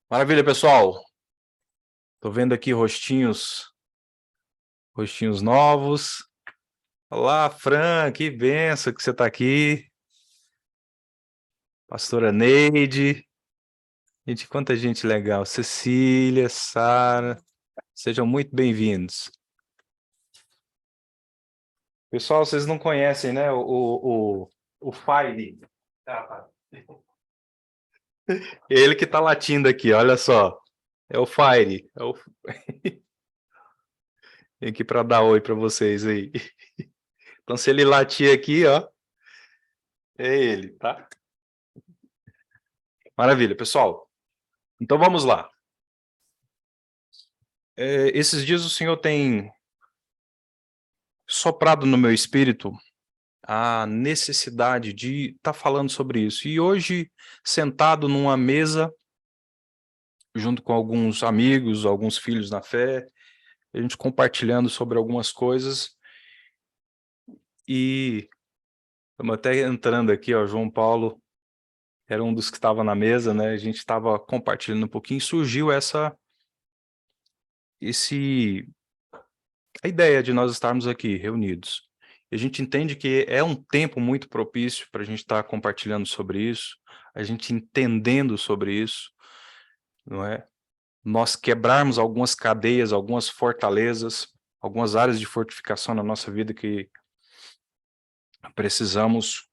Maravilha, pessoal. Tô vendo aqui rostinhos novos. Olá, Fran, que benção que você está aqui. Pastora Neide. Gente, quanta gente legal. Cecília, Sara. Sejam muito bem-vindos. Pessoal, vocês não conhecem, né, o Fire. Ele que tá latindo aqui, olha só. É o Fire. Vem aqui para dar oi para vocês aí. Então, se ele latir aqui, ó, é ele, tá? Maravilha, pessoal. Então, vamos lá. Esses dias o Senhor tem soprado no meu espírito a necessidade de estar falando sobre isso. E hoje, sentado numa mesa, junto com alguns amigos, alguns filhos na fé, a gente compartilhando sobre algumas coisas. E estamos até entrando aqui, ó, João Paulo era um dos que estava na mesa, né? A gente estava compartilhando um pouquinho, surgiu a ideia de nós estarmos aqui reunidos. E a gente entende que é um tempo muito propício para a gente estar compartilhando sobre isso, a gente entendendo sobre isso, não é? Nós quebrarmos algumas cadeias, algumas fortalezas, algumas áreas de fortificação na nossa vida que precisamos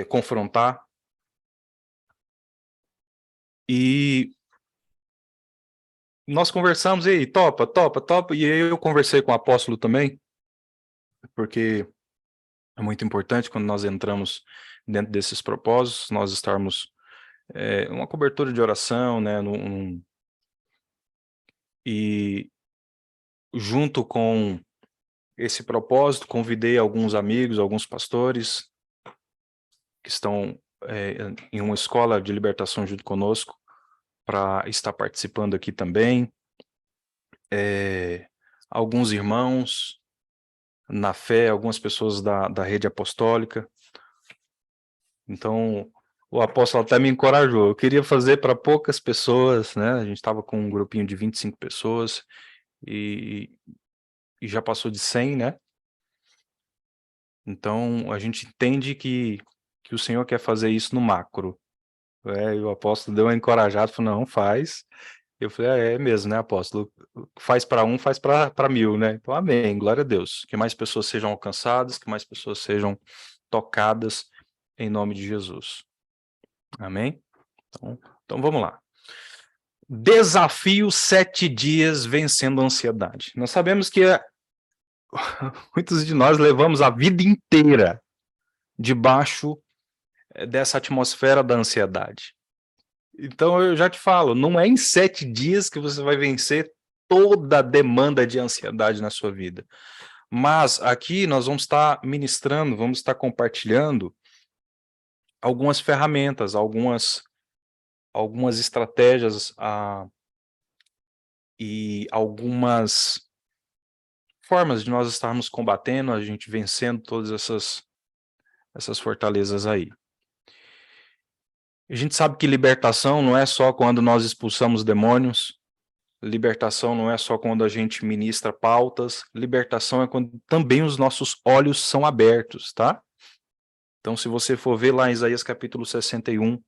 confrontar. E nós conversamos, e aí, topa, e aí eu conversei com o apóstolo também, porque é muito importante quando nós entramos dentro desses propósitos, nós estarmos uma cobertura de oração, né, e junto com esse propósito, convidei alguns amigos, alguns pastores que estão em uma escola de libertação junto conosco, para estar participando aqui também, alguns irmãos na fé, algumas pessoas da rede apostólica. Então, o apóstolo até me encorajou. Eu queria fazer para poucas pessoas, né? A gente estava com um grupinho de 25 pessoas e já passou de 100, né? Então, a gente entende que o Senhor quer fazer isso no macro. E o apóstolo deu uma encorajada, falou, não, faz. Eu falei, é mesmo, né, apóstolo? Faz para um, faz para 1000, né? Então, amém, glória a Deus. Que mais pessoas sejam alcançadas, que mais pessoas sejam tocadas em nome de Jesus. Amém? Então vamos lá. Desafio 7 dias vencendo a ansiedade. Nós sabemos que muitos de nós levamos a vida inteira debaixo dessa atmosfera da ansiedade. Então eu já te falo, não é em 7 dias que você vai vencer toda a demanda de ansiedade na sua vida. Mas aqui nós vamos estar ministrando, vamos estar compartilhando algumas ferramentas, algumas estratégias e algumas formas de nós estarmos combatendo, a gente vencendo todas essas fortalezas aí. A gente sabe que libertação não é só quando nós expulsamos demônios, libertação não é só quando a gente ministra pautas, libertação é quando também os nossos olhos são abertos, tá? Então, se você for ver lá em Isaías capítulo 61,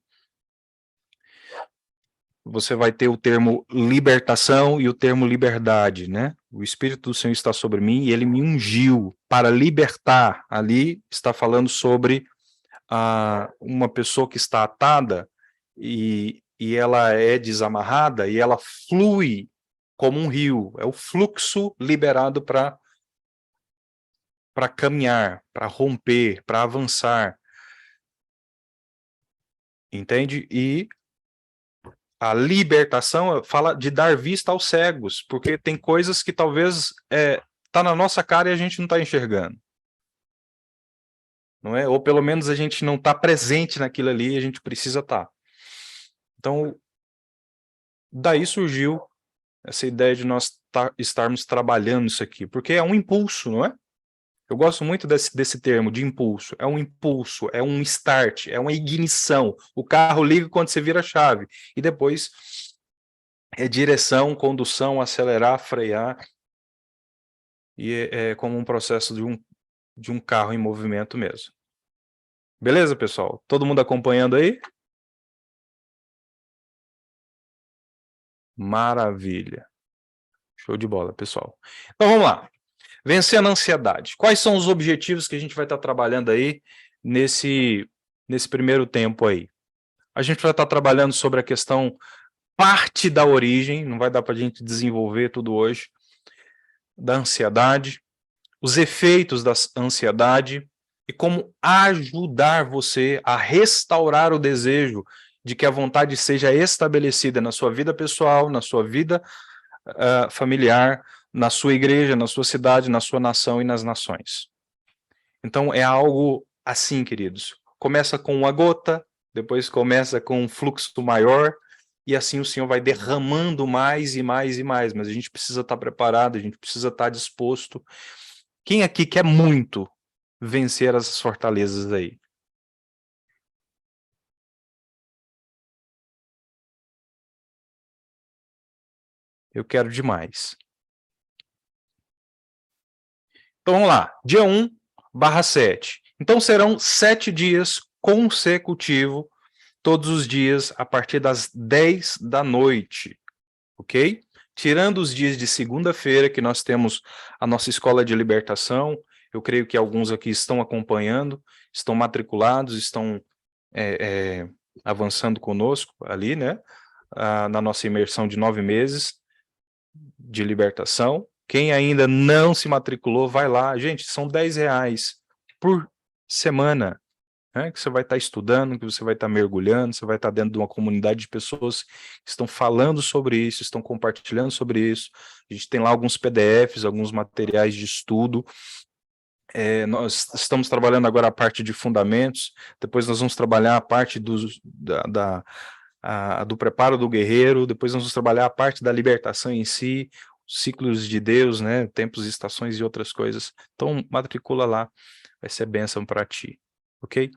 você vai ter o termo libertação e o termo liberdade, né? O Espírito do Senhor está sobre mim e ele me ungiu para libertar. Ali está falando sobre uma pessoa que está atada e ela é desamarrada e ela flui como um rio. É o fluxo liberado para caminhar, para romper, para avançar. Entende? E a libertação fala de dar vista aos cegos, porque tem coisas que talvez tá na nossa cara e a gente não está enxergando. Não é? Ou pelo menos a gente não está presente naquilo ali e a gente precisa estar. Então, daí surgiu essa ideia de nós estarmos trabalhando isso aqui, porque é um impulso, não é? Eu gosto muito desse termo, de impulso. É um impulso, é um start, é uma ignição. O carro liga quando você vira a chave. E depois É direção, condução, acelerar, frear, e é como um processo de um carro em movimento mesmo. Beleza, pessoal? Todo mundo acompanhando aí? Maravilha. Show de bola, pessoal. Então vamos lá. Vencendo a ansiedade. Quais são os objetivos que a gente vai estar trabalhando aí nesse primeiro tempo aí? A gente vai estar trabalhando sobre a questão parte da origem, não vai dar para a gente desenvolver tudo hoje, da ansiedade, os efeitos da ansiedade e como ajudar você a restaurar o desejo de que a vontade seja estabelecida na sua vida pessoal, na sua vida familiar, na sua igreja, na sua cidade, na sua nação e nas nações. Então é algo assim, queridos. Começa com uma gota, depois começa com um fluxo maior, e assim o Senhor vai derramando mais e mais e mais, mas a gente precisa estar preparado, a gente precisa estar disposto. Quem aqui quer muito vencer essas fortalezas aí? Eu quero demais. Então vamos lá, dia 1/7. Então serão 7 dias consecutivos, todos os dias, a partir das 10 da noite, ok? Tirando os dias de segunda-feira, que nós temos a nossa escola de libertação, eu creio que alguns aqui estão acompanhando, estão matriculados, estão avançando conosco ali, né? Na nossa imersão de 9 meses de libertação. Quem ainda não se matriculou, vai lá. Gente, são R$10 por semana, né, que você vai estar estudando, que você vai estar mergulhando, você vai estar dentro de uma comunidade de pessoas que estão falando sobre isso, estão compartilhando sobre isso. A gente tem lá alguns PDFs, alguns materiais de estudo. Nós estamos trabalhando agora a parte de fundamentos, depois nós vamos trabalhar a parte do preparo do guerreiro, depois nós vamos trabalhar a parte da libertação em si, ciclos de Deus, né, tempos, estações e outras coisas. Então, matricula lá, vai ser bênção para ti, ok?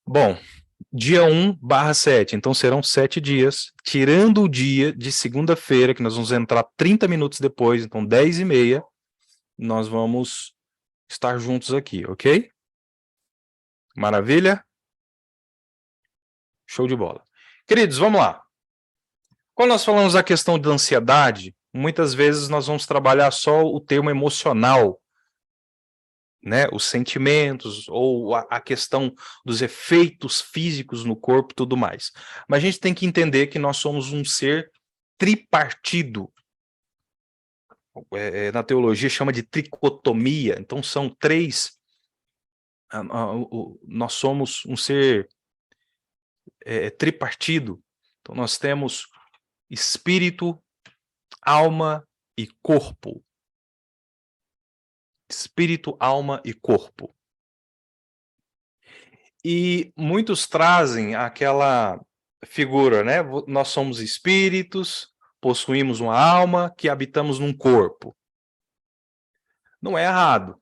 Bom, dia 1/7, então serão 7 dias, tirando o dia de segunda-feira, que nós vamos entrar 30 minutos depois, então 10h30, nós vamos estar juntos aqui, ok? Maravilha? Show de bola. Queridos, vamos lá. Quando nós falamos da questão da ansiedade, muitas vezes nós vamos trabalhar só o termo emocional, né? Os sentimentos, ou a questão dos efeitos físicos no corpo e tudo mais. Mas a gente tem que entender que nós somos um ser tripartido. Na teologia chama de tricotomia, então são três. Nós somos um ser tripartido. Então nós temos espírito, alma e corpo. Espírito, alma e corpo. E muitos trazem aquela figura, né? Nós somos espíritos, possuímos uma alma, que habitamos num corpo. Não é errado.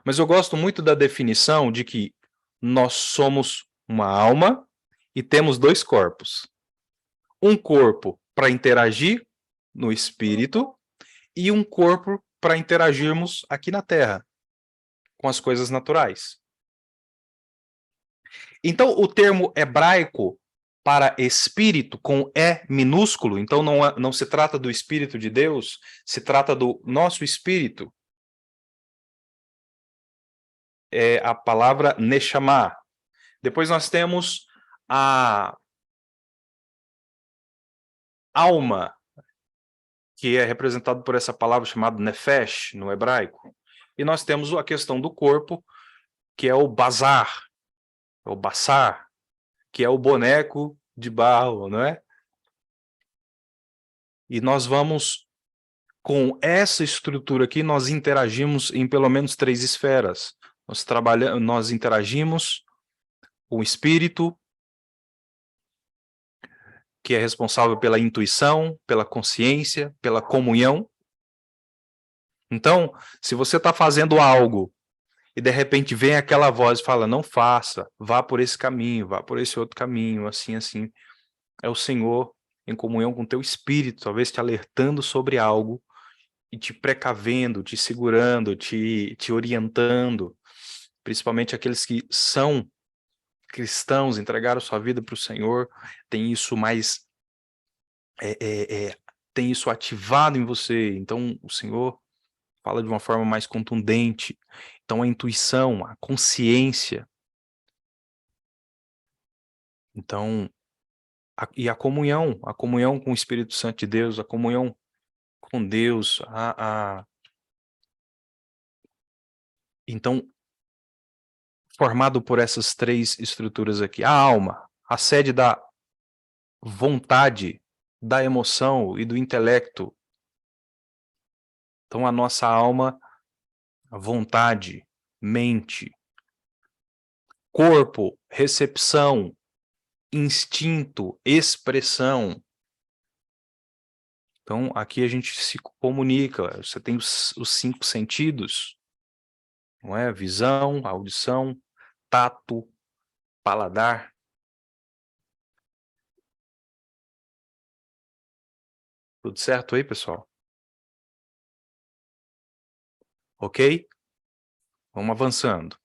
Mas eu gosto muito da definição de que nós somos uma alma e temos 2 corpos. Um corpo para interagir no espírito e um corpo para interagirmos aqui na Terra, com as coisas naturais. Então, o termo hebraico para espírito, com E minúsculo, então não se trata do Espírito de Deus, se trata do nosso espírito. É a palavra Neshama. Depois nós temos a alma, que é representado por essa palavra chamada Nefesh, no hebraico. E nós temos a questão do corpo, que é o bazar, o bassar, que é o boneco de barro, não é? E nós vamos, com essa estrutura aqui, nós interagimos em pelo menos 3 esferas. Nós interagimos com o espírito, que é responsável pela intuição, pela consciência, pela comunhão. Então, se você está fazendo algo e de repente vem aquela voz e fala, não faça, vá por esse caminho, vá por esse outro caminho, assim, assim, é o Senhor em comunhão com o teu espírito, talvez te alertando sobre algo e te precavendo, te segurando, te orientando, principalmente aqueles que são cristãos, entregaram sua vida para o Senhor, tem isso mais, tem isso ativado em você, então o Senhor fala de uma forma mais contundente, então a intuição, a consciência, então, e a comunhão com o Espírito Santo de Deus, a comunhão com Deus, então, formado por essas três estruturas aqui, a alma, a sede da vontade, da emoção e do intelecto. Então a nossa alma, a vontade, mente, corpo, recepção, instinto, expressão. Então aqui a gente se comunica, você tem os 5 sentidos, não é? Visão, audição, tato, paladar. Tudo certo aí, pessoal? Ok? Vamos avançando.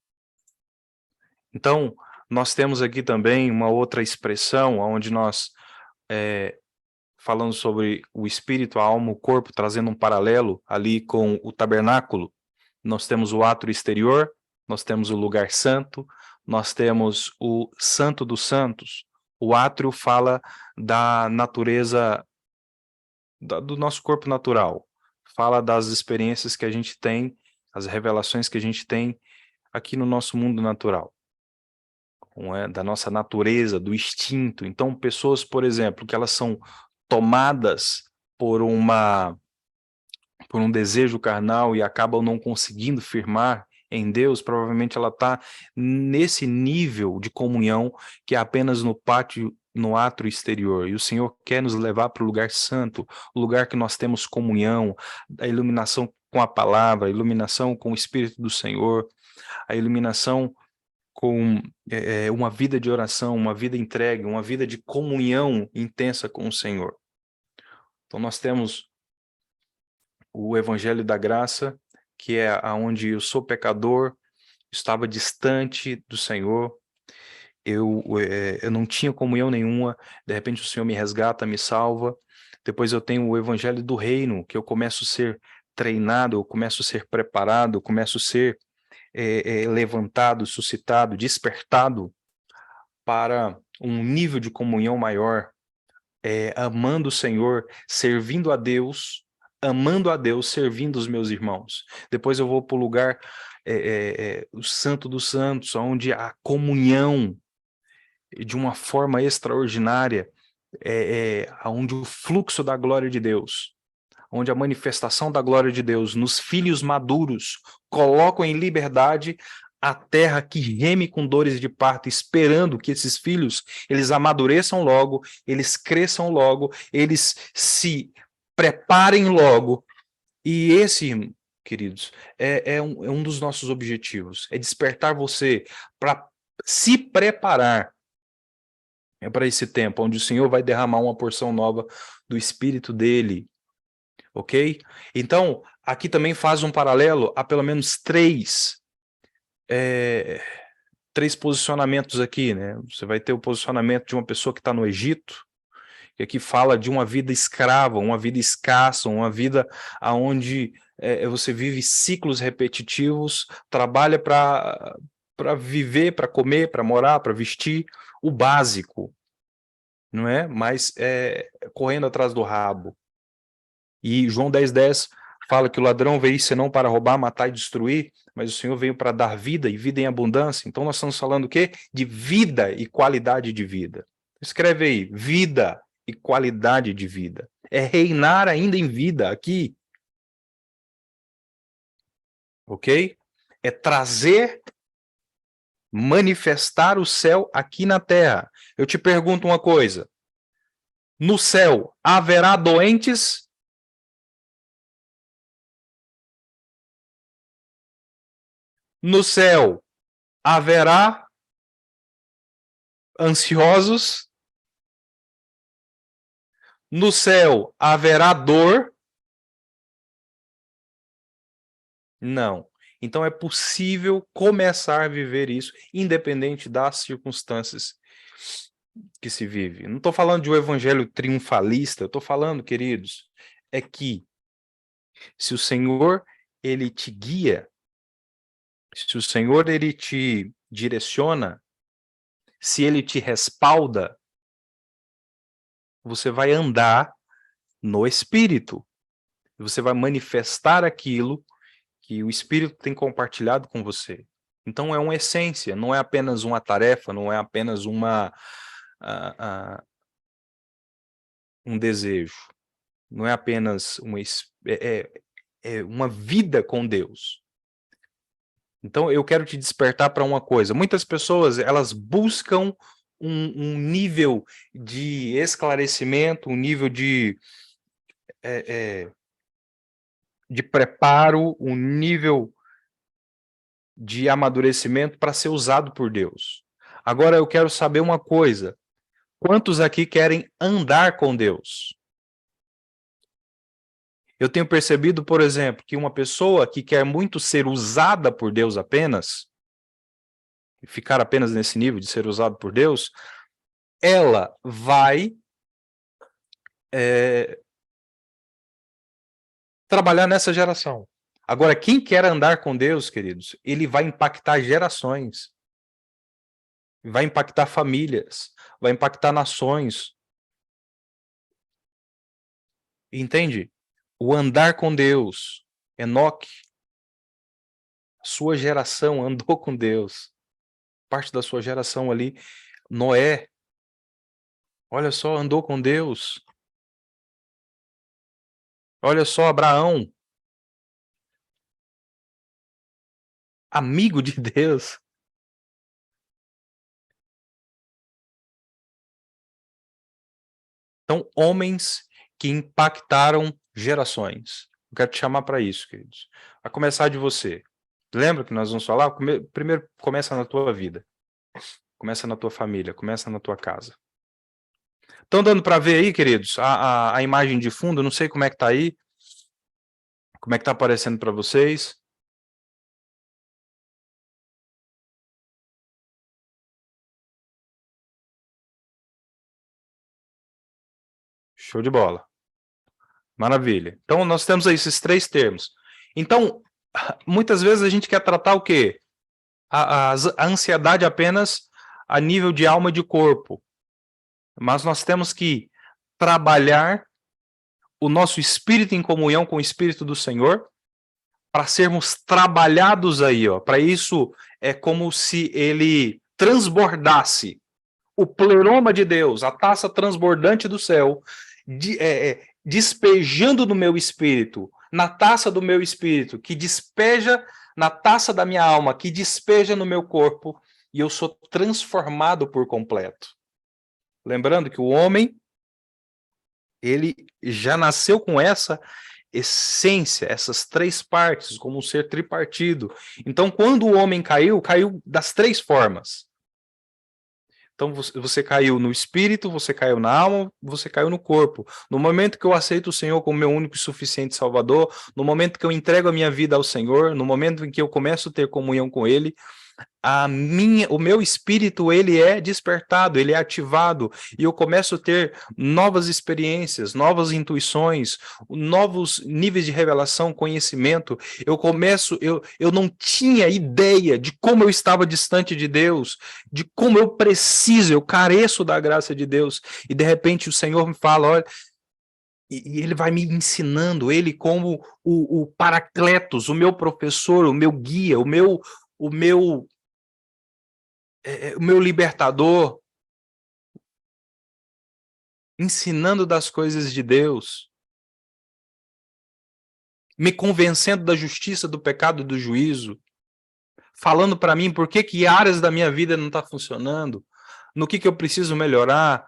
Então, nós temos aqui também uma outra expressão, onde nós, falando sobre o espírito, a alma, o corpo, trazendo um paralelo ali com o tabernáculo, nós temos o átrio exterior, nós temos o lugar santo, nós temos o santo dos santos. O átrio fala da natureza, do nosso corpo natural, fala das experiências que a gente tem, as revelações que a gente tem aqui no nosso mundo natural. Não é? Da nossa natureza, do instinto. Então, pessoas, por exemplo, que elas são tomadas por um desejo carnal e acabam não conseguindo firmar em Deus, provavelmente ela está nesse nível de comunhão que é apenas no pátio, no átrio exterior. E o Senhor quer nos levar para o lugar santo, o lugar que nós temos comunhão, a iluminação com a palavra, a iluminação com o Espírito do Senhor, a iluminação com uma vida de oração, uma vida entregue, uma vida de comunhão intensa com o Senhor. Então nós temos o Evangelho da Graça, que é aonde eu sou pecador, estava distante do Senhor, eu não tinha comunhão nenhuma, de repente o Senhor me resgata, me salva. Depois eu tenho o Evangelho do Reino, que eu começo a ser treinado, eu começo a ser preparado, eu começo a ser levantado, suscitado, despertado para um nível de comunhão maior, amando o Senhor, servindo a Deus, amando a Deus, servindo os meus irmãos. Depois eu vou para o lugar, o Santo dos Santos, onde a comunhão, de uma forma extraordinária, onde o fluxo da glória de Deus, onde a manifestação da glória de Deus nos filhos maduros colocam em liberdade a terra que geme com dores de parto, esperando que esses filhos, eles amadureçam logo, eles cresçam logo, eles se preparem logo. E esse, queridos, é um dos nossos objetivos, é despertar você para se preparar para esse tempo, onde o Senhor vai derramar uma porção nova do Espírito dele, ok? Então, aqui também faz um paralelo a pelo menos três posicionamentos aqui, né? Você vai ter o posicionamento de uma pessoa que está no Egito, que aqui fala de uma vida escrava, uma vida escassa, uma vida onde você vive ciclos repetitivos, trabalha para viver, para comer, para morar, para vestir, o básico, não é? Mas correndo atrás do rabo. E João 10:10 fala que o ladrão veio senão para roubar, matar e destruir, mas o Senhor veio para dar vida e vida em abundância. Então nós estamos falando o quê? De vida e qualidade de vida. Escreve aí, vida e qualidade de vida. É reinar ainda em vida aqui. Ok? É trazer, manifestar o céu aqui na terra. Eu te pergunto uma coisa. No céu haverá doentes? No céu haverá ansiosos? No céu haverá dor? Não. Então é possível começar a viver isso, independente das circunstâncias que se vive. Não estou falando de um evangelho triunfalista, eu estou falando, queridos, é que se o Senhor, ele te guia, se o Senhor, ele te direciona, se ele te respalda, você vai andar no Espírito. Você vai manifestar aquilo que o Espírito tem compartilhado com você. Então é uma essência, não é apenas uma tarefa, não é apenas ah, ah, um desejo, não é apenas é uma vida com Deus. Então eu quero te despertar para uma coisa. Muitas pessoas, elas buscam um nível de esclarecimento, um nível de preparo, um nível de amadurecimento para ser usado por Deus. Agora eu quero saber uma coisa. Quantos aqui querem andar com Deus? Eu tenho percebido, por exemplo, que uma pessoa que quer muito ser usada por Deus apenas, ficar apenas nesse nível de ser usado por Deus, ela vai trabalhar nessa geração. Agora, quem quer andar com Deus, queridos, ele vai impactar gerações, vai impactar famílias, vai impactar nações. Entende? O andar com Deus. Enoque, sua geração andou com Deus. Parte da sua geração ali. Noé, olha só, andou com Deus. Olha só, Abraão, amigo de Deus. Então, homens que impactaram gerações. Eu quero te chamar para isso, queridos. A começar de você. Lembra que nós vamos falar? Primeiro, começa na tua vida. Começa na tua família, começa na tua casa. Estão dando para ver aí, queridos, a imagem de fundo? Não sei como é que tá aí. Como é que tá aparecendo para vocês? Show de bola. Maravilha. Então, nós temos aí esses três termos. Então, muitas vezes a gente quer tratar o quê? A ansiedade apenas a nível de alma e de corpo. Mas nós temos que trabalhar o nosso espírito em comunhão com o Espírito do Senhor para sermos trabalhados aí, ó. Para isso, é como se ele transbordasse o pleroma de Deus, a taça transbordante do céu, despejando no meu espírito, na taça do meu espírito, que despeja na taça da minha alma, que despeja no meu corpo, e eu sou transformado por completo. Lembrando que o homem, ele já nasceu com essa essência, essas três partes, como um ser tripartido. Então, quando o homem caiu, caiu das três formas. Então você caiu no espírito, você caiu na alma, você caiu no corpo. No momento que eu aceito o Senhor como meu único e suficiente Salvador, no momento que eu entrego a minha vida ao Senhor, no momento em que eu começo a ter comunhão com Ele, o meu espírito, ele é despertado, ele é ativado, e eu começo a ter novas experiências, novas intuições, novos níveis de revelação, conhecimento. Eu não tinha ideia de como eu estava distante de Deus, de como eu preciso, eu careço da graça de Deus, e de repente o Senhor me fala, olha, e ele vai me ensinando, ele como o Paracletos, o meu professor, o meu guia, o meu libertador, ensinando das coisas de Deus, me convencendo da justiça, do pecado e do juízo, falando para mim por que áreas da minha vida não está funcionando, no que eu preciso melhorar,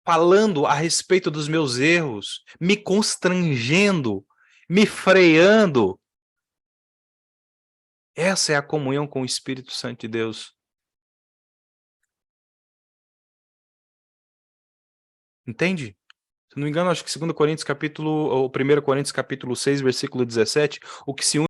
falando a respeito dos meus erros, me constrangendo, me freando. Essa é a comunhão com o Espírito Santo de Deus. Entende? Se não me engano, acho que 2 Coríntios capítulo ou 1 Coríntios capítulo 6, versículo 17, o que se une